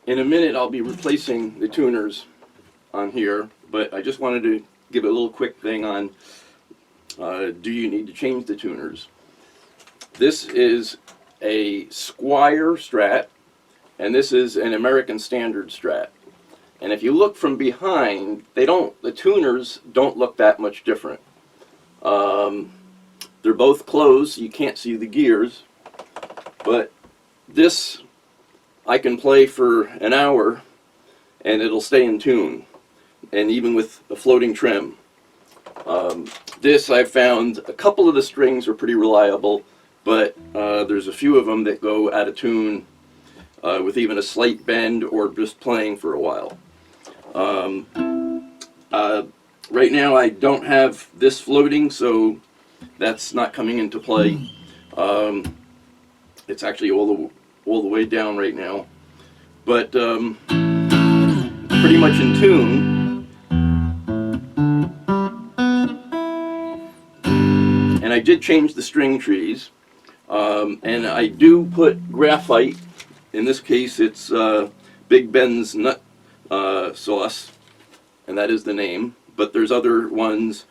In a minute I'll be replacing the tuners on here, but I just wanted to give a little quick thing on do you need to change the tuners. This is a Squier Strat, and this is an American Standard Strat. And if you look from behind, the tuners don't look that much different. They're both closed, so you can't see the gears, but this I can play for an hour and it'll stay in tune, and even with a floating trim. This I've found a couple of the strings are pretty reliable, but there's a few of them that go out of tune with even a slight bend or just playing for a while. Right now I don't have this floating, so that's not coming into play. It's actually all the way down right now, but pretty much in tune. And I did change the string trees, and I do put graphite. In this case it's Big Ben's nut sauce, and that is the name, but there's other ones,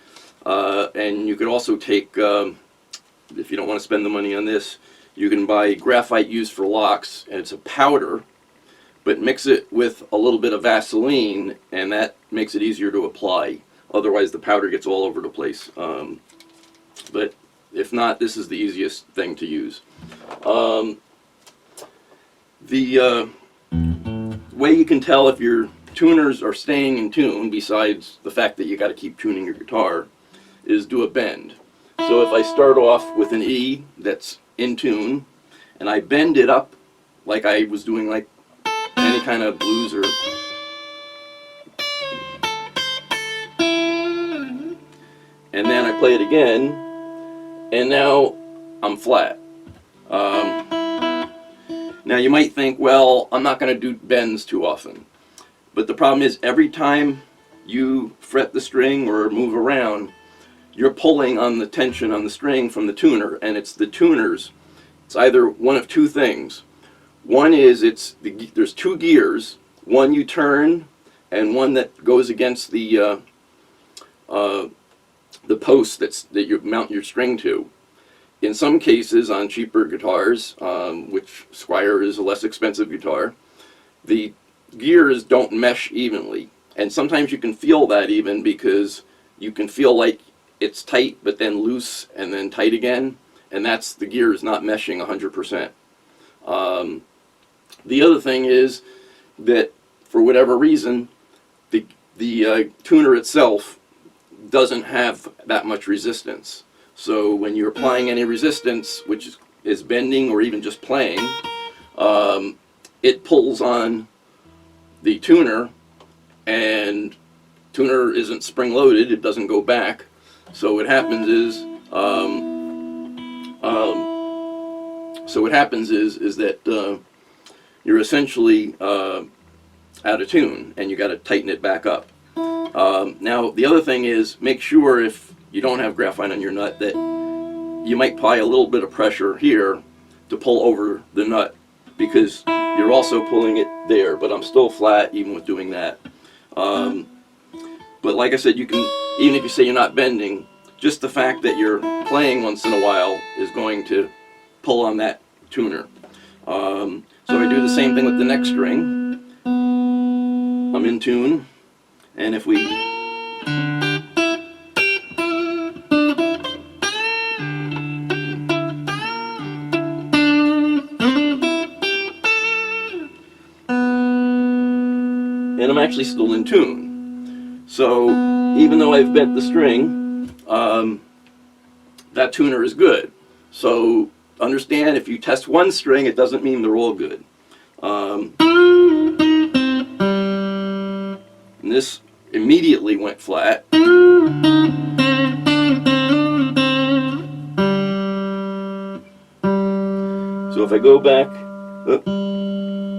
and you could also take, if you don't want to spend the money on this, you can buy graphite used for locks, and it's a powder, but mix it with a little bit of Vaseline, and that makes it easier to apply. Otherwise the powder gets all over the place. But if not, this is the easiest thing to use. The way you can tell if your tuners are staying in tune, besides the fact that you got to keep tuning your guitar, is do a bend. So if I start off with an E that's in tune, and I bend it up like I was doing like any kind of blues, or and then I play it again, and now I'm flat. Now you might think, well, I'm not going to do bends too often. But the problem is, every time you fret the string or move around, you're pulling on the tension on the string from the tuner, and it's the tuners. It's either one of two things. One is there's two gears, one you turn and one that goes against the post that you mount your string to. In some cases, on cheaper guitars, which Squier is a less expensive guitar, the gears don't mesh evenly, and sometimes you can feel that, even because you can feel like it's tight but then loose and then tight again, and that's the gears not meshing 100%. The other thing is that for whatever reason the tuner itself doesn't have that much resistance. So when you're applying any resistance, which is bending or even just playing, it pulls on the tuner, and tuner isn't spring loaded, it doesn't go back. So what happens is that you're essentially out of tune, and you got to tighten it back up. Now the other thing is, make sure if you don't have graphite on your nut that you might apply a little bit of pressure here to pull over the nut, because you're also pulling it there, but I'm still flat even with doing that. But like I said, you can, even if you say you're not bending, just the fact that you're playing once in a while is going to pull on that tuner. So I do the same thing with the next string. I'm in tune, and if we and I'm actually still in tune. So even though I've bent the string, that tuner is good. So understand, if you test one string, it doesn't mean they're all good. And this immediately went flat. So if I go back,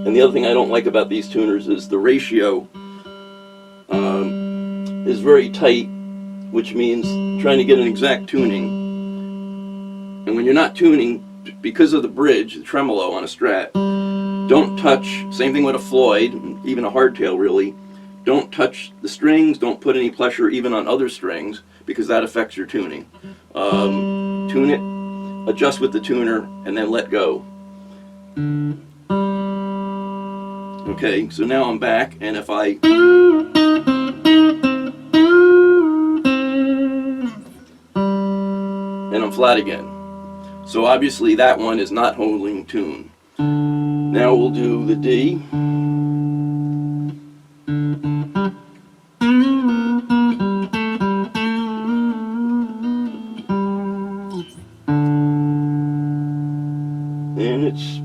and the other thing I don't like about these tuners is the ratio is very tight, which means trying to get an exact tuning. And when you're not tuning, because of the bridge, the tremolo on a Strat, Don't touch, same thing with a Floyd, even a hardtail really, don't touch the strings, don't put any pressure even on other strings, because that affects your tuning. Tune it, adjust with the tuner, and then let go. Okay, so now I'm back, and if I and I'm flat again. So obviously that one is not holding tune. Now we'll do the D. And it's,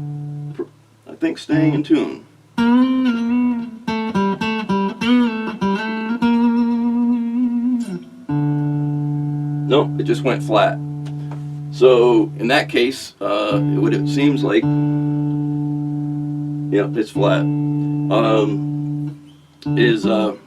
I think, staying in tune. Nope, it just went flat. So in that case, what it seems like, yep, it's flat. Is and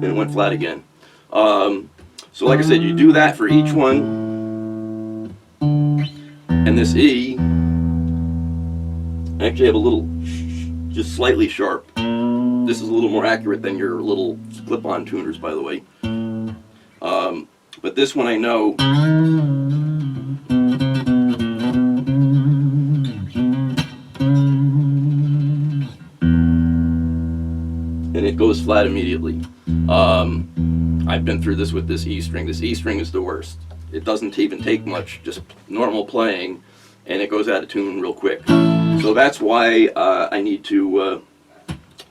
it went flat again. So like I said, you do that for each one. And this E, I actually have a little, just slightly sharp. This is a little more accurate than your little clip-on tuners, by the way. But this one I know. And it goes flat immediately. I've been through this with this E string. This E string is the worst. It doesn't even take much, just normal playing, and it goes out of tune real quick. So that's why I need to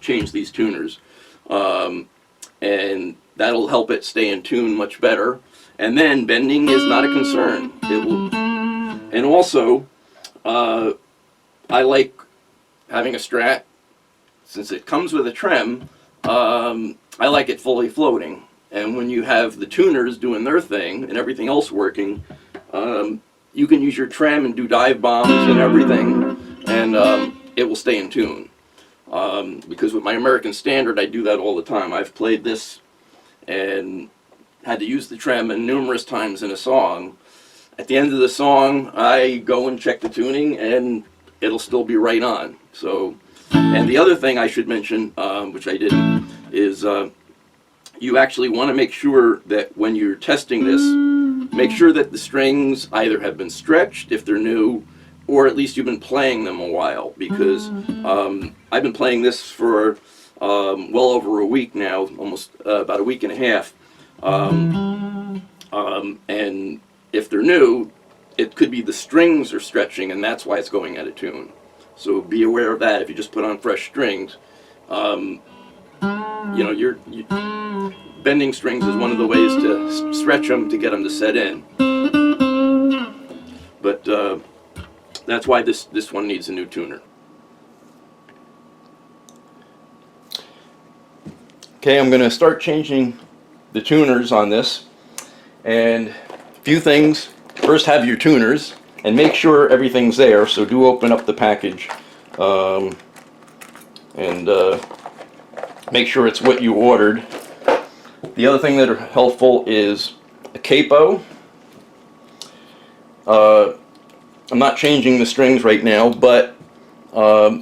change these tuners. And that'll help it stay in tune much better. And then bending is not a concern. It will, and also, I like having a Strat, since it comes with a trem, I like it fully floating. And when you have the tuners doing their thing and everything else working, you can use your trem and do dive bombs and everything, and it will stay in tune. Because with my American Standard, I do that all the time. I've played this and had to use the trem numerous times in a song. At the end of the song, I go and check the tuning, and it'll still be right on. So, and the other thing I should mention, which I didn't, is you actually want to make sure that when you're testing this, make sure that the strings either have been stretched if they're new, or at least you've been playing them a while, because I've been playing this for well over a week now, almost about a week and a half, and if they're new, it could be the strings are stretching, and that's why it's going out of tune. So be aware of that. If you just put on fresh strings, you know, bending strings is one of the ways to stretch them to get them to set in. But that's why this one needs a new tuner. Okay, I'm going to start changing the tuners on this, and a few things. First, have your tuners and make sure everything's there. So do open up the package and make sure it's what you ordered. The other thing that are helpful is a capo. I'm not changing the strings right now, but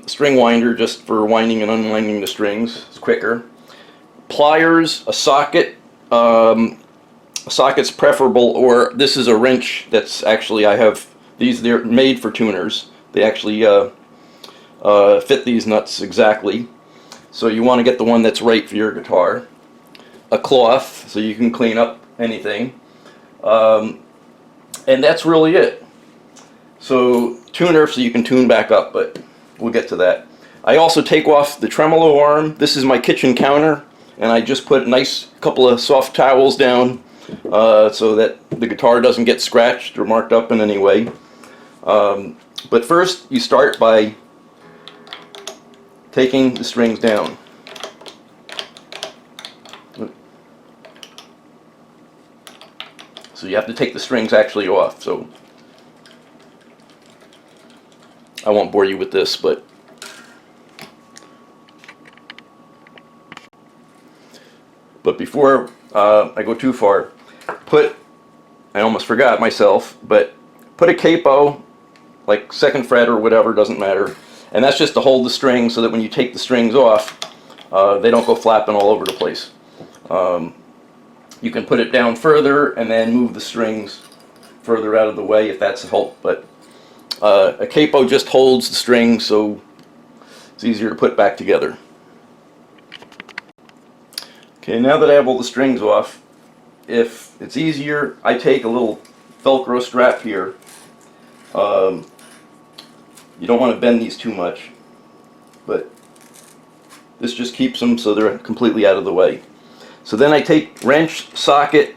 string winder just for winding and unwinding the strings is quicker. Pliers, a socket. A socket's preferable, or this is a wrench that's actually, I have these, they're made for tuners. They actually fit these nuts exactly. So you want to get the one that's right for your guitar. A cloth, so you can clean up anything. And that's really it. So tuner, so you can tune back up, but we'll get to that. I also take off the tremolo arm. This is my kitchen counter, and I just put a nice couple of soft towels down so that the guitar doesn't get scratched or marked up in any way. But first, you start by taking the strings down. So you have to take the strings actually off. So I won't bore you with this, but But before I go too far, I almost forgot myself, but put a capo, like 2nd fret or whatever, doesn't matter. And that's just to hold the strings so that when you take the strings off, they don't go flapping all over the place. You can put it down further and then move the strings further out of the way if that's a help. But a capo just holds the strings so it's easier to put back together. Okay, now that I have all the strings off, if it's easier, I take a little Velcro strap here. You don't want to bend these too much, but this just keeps them so they're completely out of the way. So then I take wrench, socket.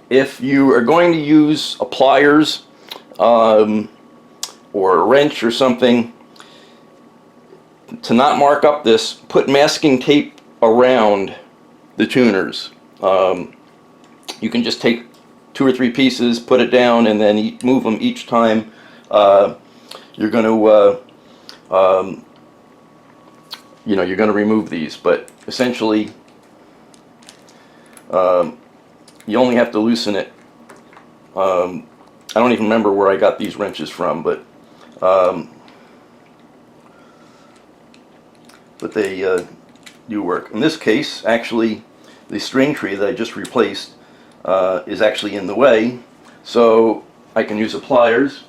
If you are going to use a pliers or a wrench or something, to not mark up this, put masking tape around the tuners. You can just take 2 or 3 pieces, put it down, and then move them each time you're going to you're going to remove these. But essentially you only have to loosen it. I don't even remember where I got these wrenches from, but they do work. In this case, actually, the string tree that I just replaced is actually in the way, so I can use a pliers.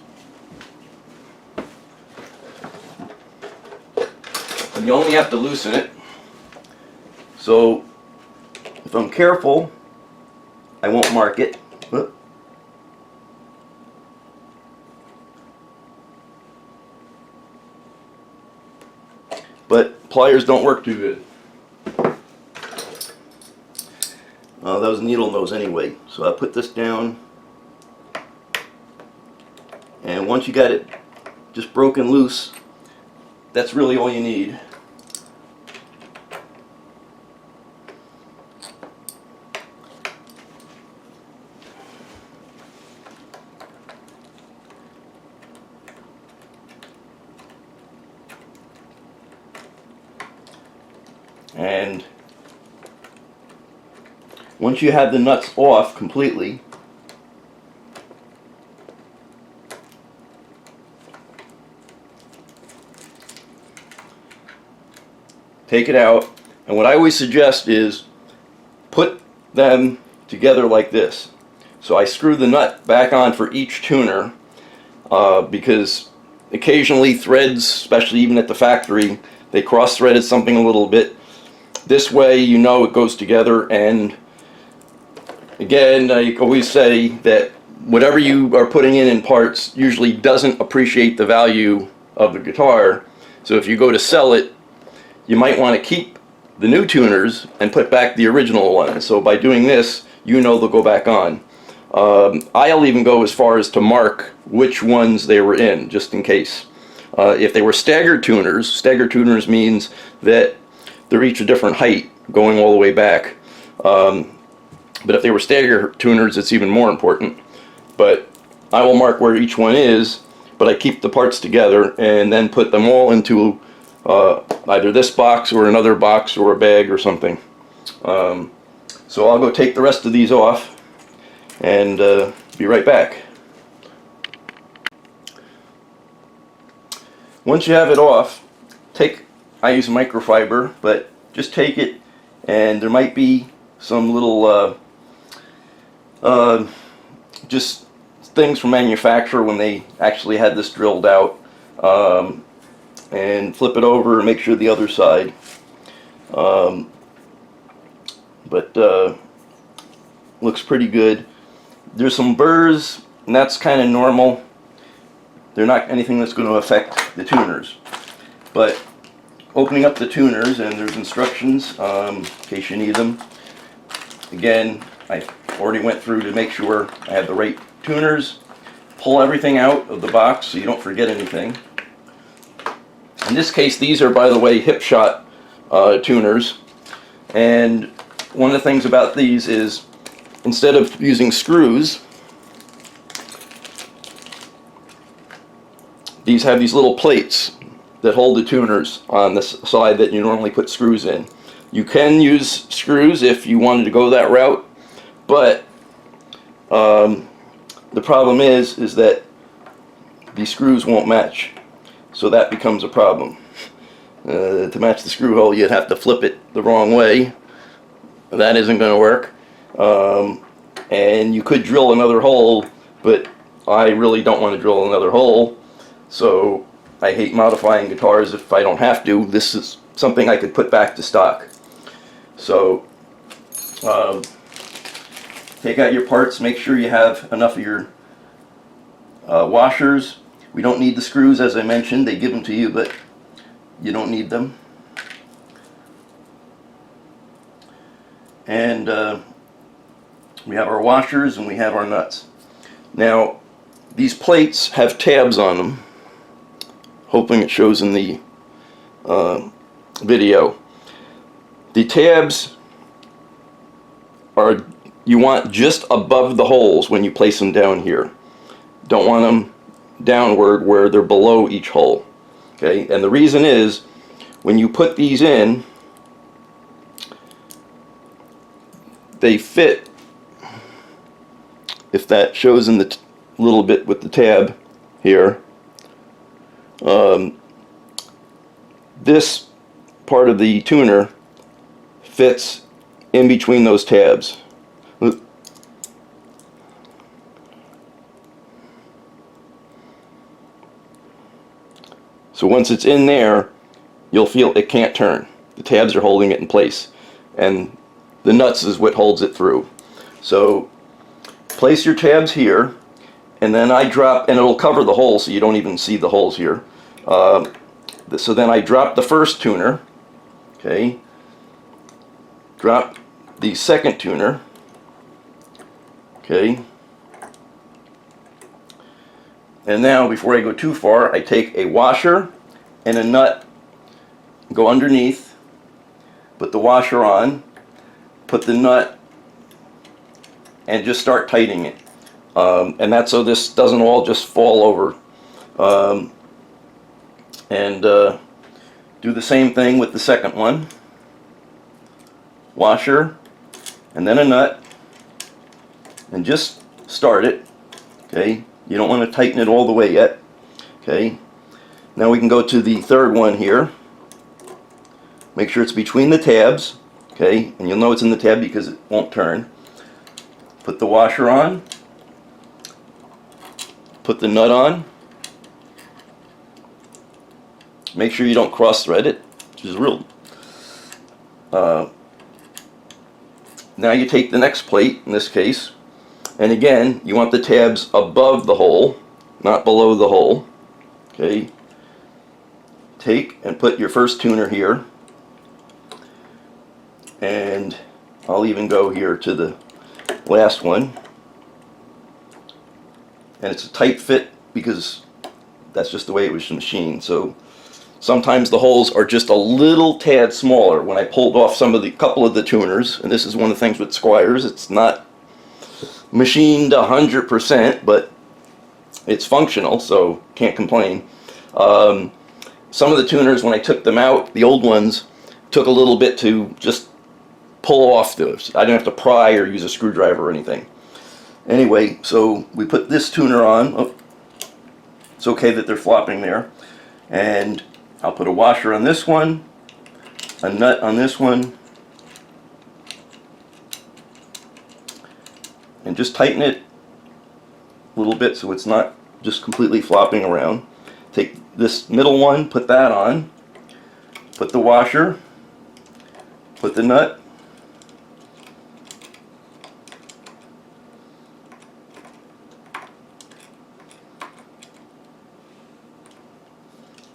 And you only have to loosen it. So if I'm careful, I won't mark it. But pliers don't work too good. That was needle nose anyway. So I put this down, and once you got it just broken loose, that's really all you need. And once you have the nuts off completely, take it out, and what I always suggest is put them together like this. So I screw the nut back on for each tuner because occasionally threads, especially even at the factory, they cross-threaded something a little bit. This way you know it goes together. And again, I always say that whatever you are putting in parts usually doesn't appreciate the value of the guitar. So if you go to sell it, you might want to keep the new tuners and put back the original ones. So by doing this, you know they'll go back on. I'll even go as far as to mark which ones they were in, just in case. If they were staggered tuners means that they're each a different height, going all the way back. But if they were stagger tuners, it's even more important. But I will mark where each one is, but I keep the parts together and then put them all into either this box or another box or a bag or something. So I'll go take the rest of these off and be right back. Once you have it off, I use microfiber, but just take it, and there might be some little just things from manufacturer when they actually had this drilled out, and flip it over and make sure the other side. But looks pretty good. There's some burrs, and that's kind of normal. They're not anything that's going to affect the tuners. But opening up the tuners, and there's instructions in case you need them. Again, I already went through to make sure I had the right tuners. Pull everything out of the box so you don't forget anything. In this case, these are, by the way, Hipshot tuners. And one of the things about these is, instead of using screws, these have these little plates that hold the tuners on the side that you normally put screws in. You can use screws if you wanted to go that route, but the problem is that the screws won't match, so that becomes a problem. To match the screw hole, you'd have to flip it the wrong way. That isn't going to work. And you could drill another hole, but I really don't want to drill another hole, so I hate modifying guitars if I don't have to. This is something I could put back to stock. So take out your parts, make sure you have enough of your washers. We don't need the screws, as I mentioned. They give them to you, but you don't need them. And we have our washers and we have our nuts. Now, these plates have tabs on them. Hoping it shows in the video. The tabs are, you want just above the holes when you place them down here. Don't want them downward where they're below each hole. Okay, and the reason is when you put these in, they fit, if that shows in the little bit with the tab here. This part of the tuner fits in between those tabs. So once it's in there, you'll feel it can't turn. The tabs are holding it in place, and the nuts is what holds it through. So place your tabs here, and then I drop, and it'll cover the hole so you don't even see the holes here. So then I drop the first tuner, okay, drop the second tuner, okay, and now before I go too far, I take a washer and a nut, go underneath, put the washer on, put the nut, and just start tightening it. And that's so this doesn't all just fall over. Do the same thing with the second one. Washer, and then a nut, and just start it. Okay, you don't want to tighten it all the way yet. Okay, now we can go to the third one here. Make sure it's between the tabs. Okay, and you'll know it's in the tab because it won't turn. Put the washer on. Put the nut on. Make sure you don't cross thread it, which is real. Now you take the next plate, in this case, and again, you want the tabs above the hole, not below the hole. Okay. Take and put your first tuner here, and I'll even go here to the last one. And it's a tight fit because that's just the way it was machined. So sometimes the holes are just a little tad smaller. When I pulled off couple of the tuners, and this is one of the things with Squiers, it's not machined 100%, but it's functional, so can't complain. Some of the tuners, when I took them out, the old ones, took a little bit to just pull off those. I didn't have to pry or use a screwdriver or anything. Anyway, so we put this tuner on. Oh, it's okay that they're flopping there. And I'll put a washer on this one, a nut on this one, and just tighten it a little bit so it's not just completely flopping around. Take this middle one, put that on, put the washer, put the nut,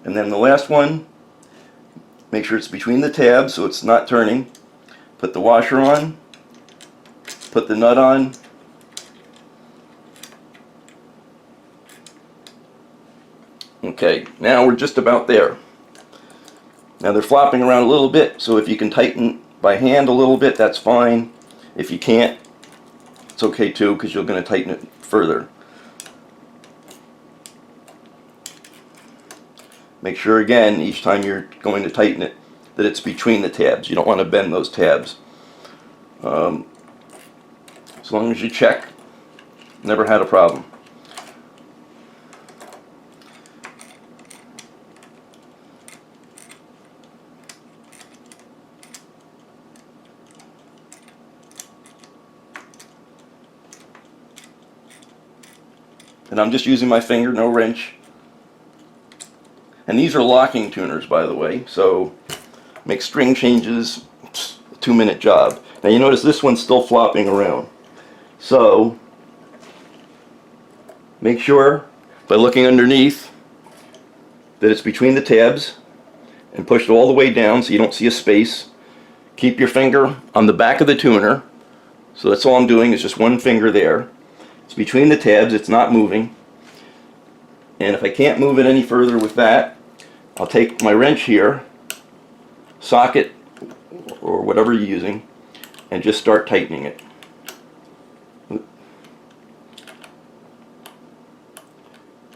and then the last one, make sure it's between the tabs so it's not turning. Put the washer on, put the nut on, okay, now we're just about there. Now they're flopping around a little bit, so if you can tighten by hand a little bit, that's fine. If you can't, it's okay too, because you're going to tighten it further. Make sure again, each time you're going to tighten it, that it's between the tabs. You don't want to bend those tabs. As long as you check, never had a problem. And I'm just using my finger, no wrench. And these are locking tuners, by the way, so make string changes, it's a 2-minute job. Now you notice this one's still flopping around. So make sure by looking underneath that it's between the tabs and push it all the way down so you don't see a space. Keep your finger on the back of the tuner. So that's all I'm doing, is just one finger there. It's between the tabs, it's not moving. And if I can't move it any further with that, I'll take my wrench here, socket, or whatever you're using, and just start tightening it. And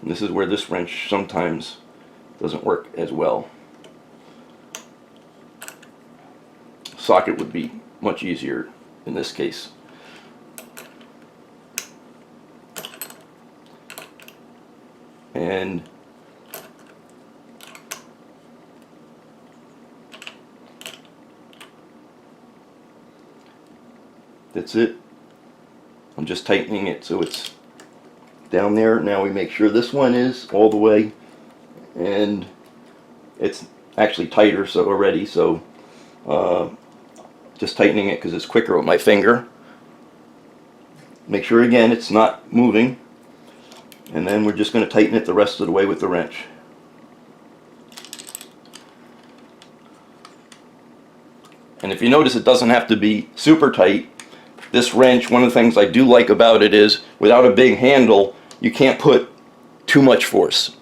this is where this wrench sometimes doesn't work as well. Socket would be much easier in this case. And that's it. I'm just tightening it so it's down there. Now we make sure this one is all the way, and it's actually tighter so already, so just tightening it because it's quicker with my finger. Make sure again it's not moving, and then we're just going to tighten it the rest of the way with the wrench. And if you notice, it doesn't have to be super tight. This wrench, one of the things I do like about it is, without a big handle, you can't put too much force.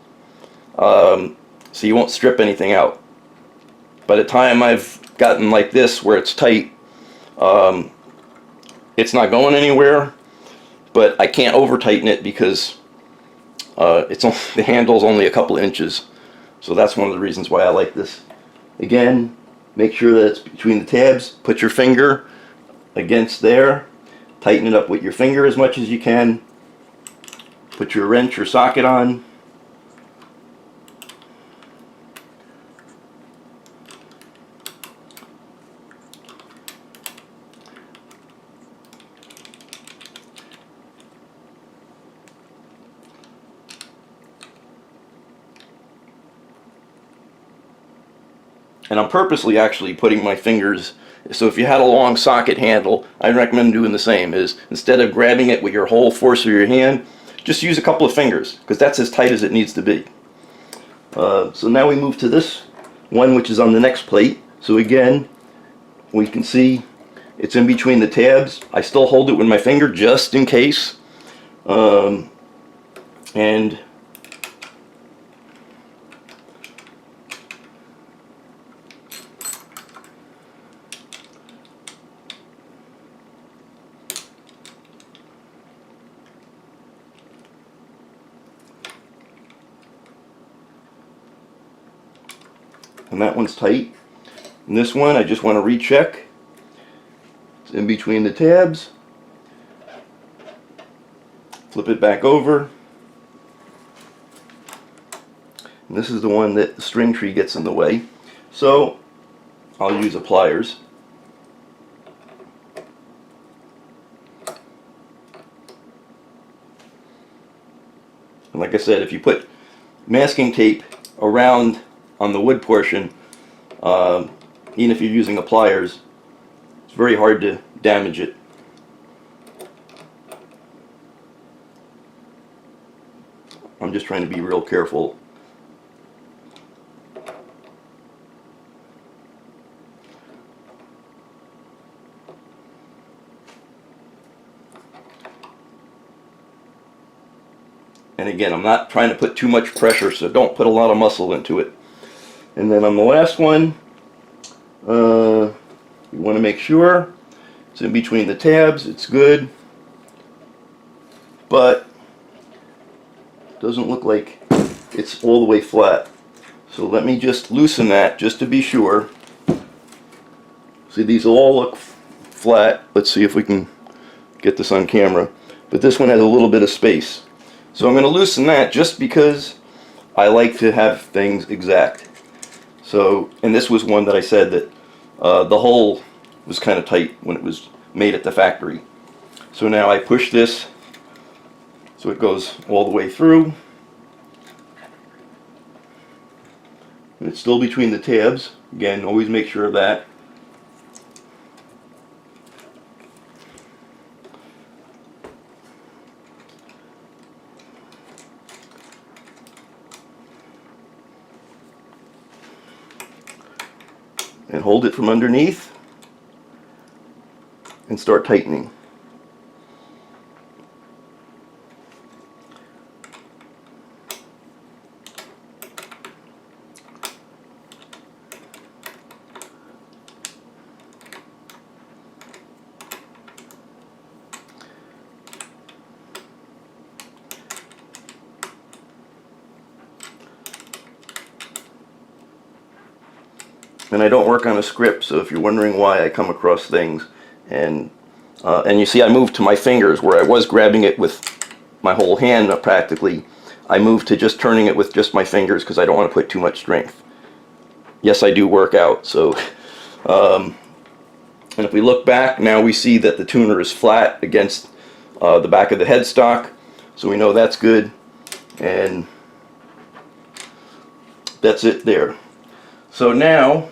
So you won't strip anything out. By the time I've gotten like this, where it's tight, it's not going anywhere, but I can't over tighten it because the handle's only a couple inches. So that's one of the reasons why I like this. Again, make sure that it's between the tabs. Put your finger against there. Tighten it up with your finger as much as you can. Put your wrench or socket on. And I'm purposely actually putting my fingers, so if you had a long socket handle, I'd recommend doing the same, is instead of grabbing it with your whole force of your hand, just use a couple of fingers, because that's as tight as it needs to be. So now we move to this one, which is on the next plate. So again, we can see it's in between the tabs. I still hold it with my finger just in case. And that one's tight. And this one, I just want to recheck. It's in between the tabs. Flip it back over. And this is the one that the string tree gets in the way. So I'll use a pliers. And like I said, if you put masking tape around on the wood portion, even if you're using a pliers, it's very hard to damage it. I'm just trying to be real careful. And again, I'm not trying to put too much pressure, so don't put a lot of muscle into it. And then on the last one, you want to make sure it's in between the tabs, it's good, but it doesn't look like it's all the way flat. So let me just loosen that just to be sure. See, these will all look flat. Let's see if we can get this on camera. But this one has a little bit of space. So I'm going to loosen that just because I like to have things exact. So, and this was one that I said that the hole was kind of tight when it was made at the factory. So now I push this so it goes all the way through. And it's still between the tabs. Again, always make sure of that. And hold it from underneath and start tightening. And I don't work on a script, so if you're wondering why I come across things, and you see I moved to my fingers where I was grabbing it with my whole hand practically. I moved to just turning it with just my fingers because I don't want to put too much strength. Yes, I do work out, so and if we look back now, we see that the tuner is flat against the back of the headstock, so we know that's good, and that's it there. So now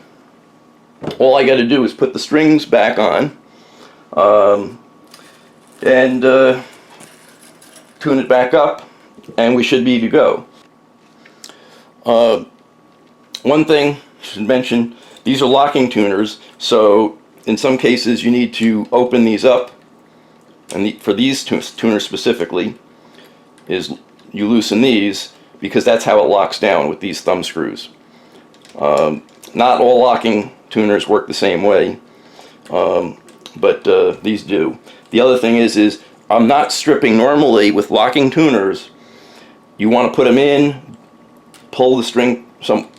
all I got to do is put the strings back on and tune it back up, and we should be to go. One thing I should mention, these are locking tuners, so in some cases you need to open these up, and for these tuners specifically, is you loosen these because that's how it locks down with these thumb screws. Not all locking tuners work the same way, but these do. The other thing is I'm not stripping normally with locking tuners. You want to put them in, pull the string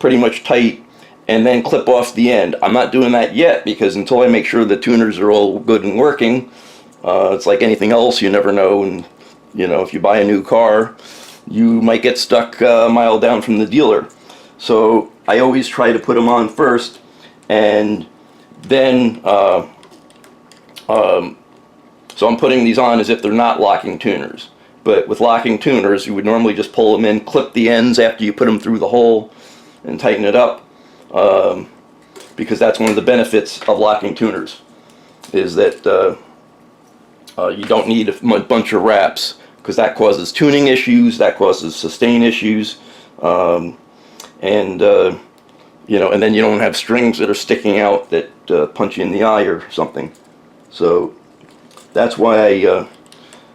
pretty much tight, and then clip off the end. I'm not doing that yet because until I make sure the tuners are all good and working, it's like anything else, you never know. And you know, if you buy a new car, you might get stuck a mile down from the dealer. So I always try to put them on first, and then so I'm putting these on as if they're not locking tuners. But with locking tuners, you would normally just pull them in, clip the ends after you put them through the hole, and tighten it up, because that's one of the benefits of locking tuners, is that you don't need a bunch of wraps, because that causes tuning issues, that causes sustain issues, and you know, and then you don't have strings that are sticking out that punch you in the eye or something. So that's why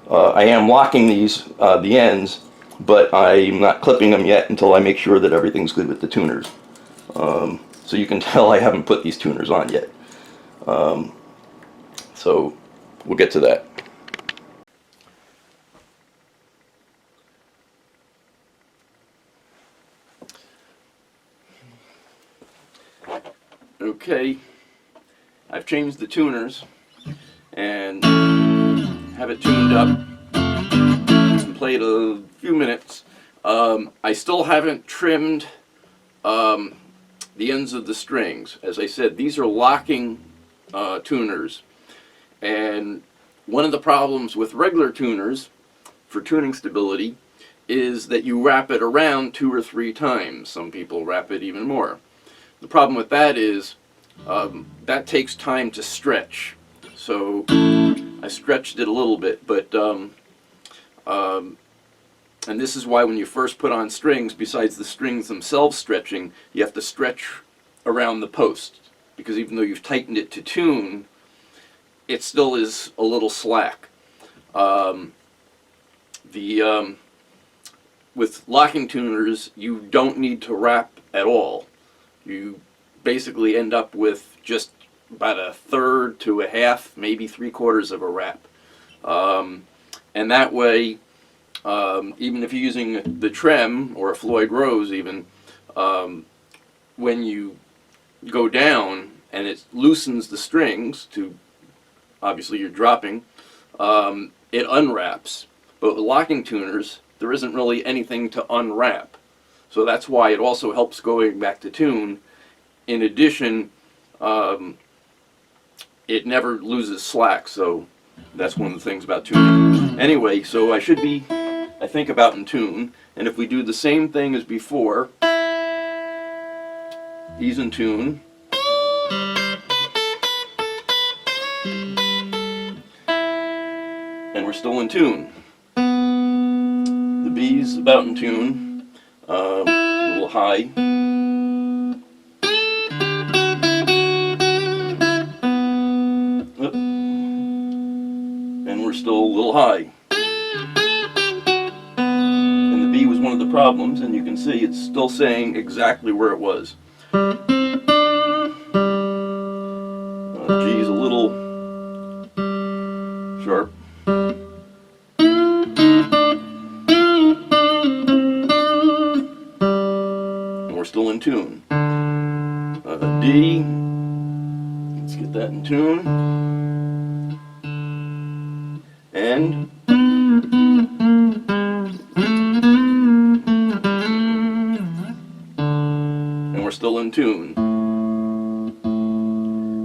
I am locking these the ends, but I'm not clipping them yet until I make sure that everything's good with the tuners. So you can tell I haven't put these tuners on yet. So we'll get to that. Okay, I've changed the tuners and have it tuned up and played a few minutes. I still haven't trimmed the ends of the strings. As I said, these are locking tuners, and one of the problems with regular tuners for tuning stability is that you wrap it around 2 or 3 times. Some people wrap it even more. The problem with that is that takes time to stretch. So I stretched it a little bit, but and this is why when you first put on strings, besides the strings themselves stretching, you have to stretch around the post, because even though you've tightened it to tune, it still is a little slack. With locking tuners, you don't need to wrap at all. You basically end up with just about 1/3 to 1/2, maybe 3/4 of a wrap. And that way, even if you're using the trem or a Floyd Rose even, when you go down, and it loosens the strings to, obviously you're dropping, it unwraps. But with locking tuners, there isn't really anything to unwrap. So that's why it also helps going back to tune. In addition, it never loses slack, so that's one of the things about tuning. Anyway, so I should be, I think, about in tune. And if we do the same thing as before, he's in tune. And we're still in tune. The B's about in tune, a little high. And we're still a little high. And the B was one of the problems, and you can see it's still saying exactly where it was. G is a little sharp. And we're still in tune. D, let's get that in tune. And we're still in tune.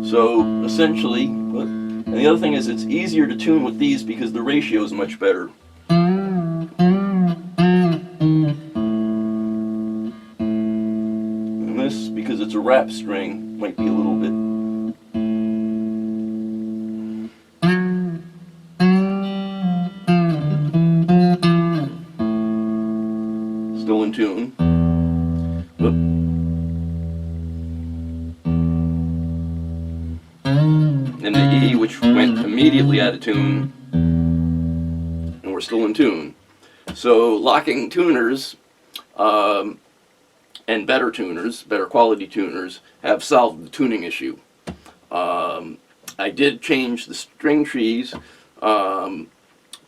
So essentially, and the other thing is it's easier to tune with these because the ratio is much better. And this, because it's a wrap string, might be a little bit. Still in tune. Whoop. And the E, which went immediately out of tune, and we're still in tune. So locking tuners and better tuners, better quality tuners, have solved the tuning issue. I did change the string trees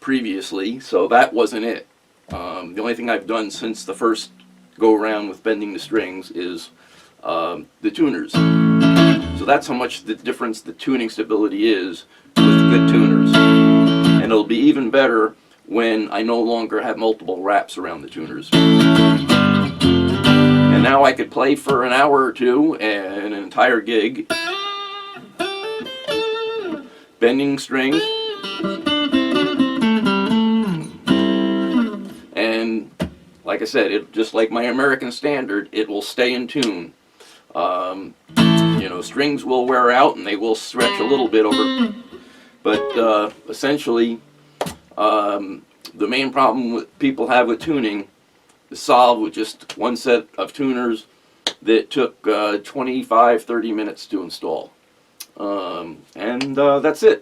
previously, so that wasn't it. The only thing I've done since the first go around with bending the strings is the tuners. So that's how much the difference the tuning stability is with good tuners. And it'll be even better when I no longer have multiple wraps around the tuners. And now I could play for an hour or two and an entire gig, bending strings, and like I said, it just like my American Standard, it will stay in tune. You know, strings will wear out and they will stretch a little bit over, but essentially the main problem people have with tuning is solved with just one set of tuners that took 25-30 minutes to install. And that's it.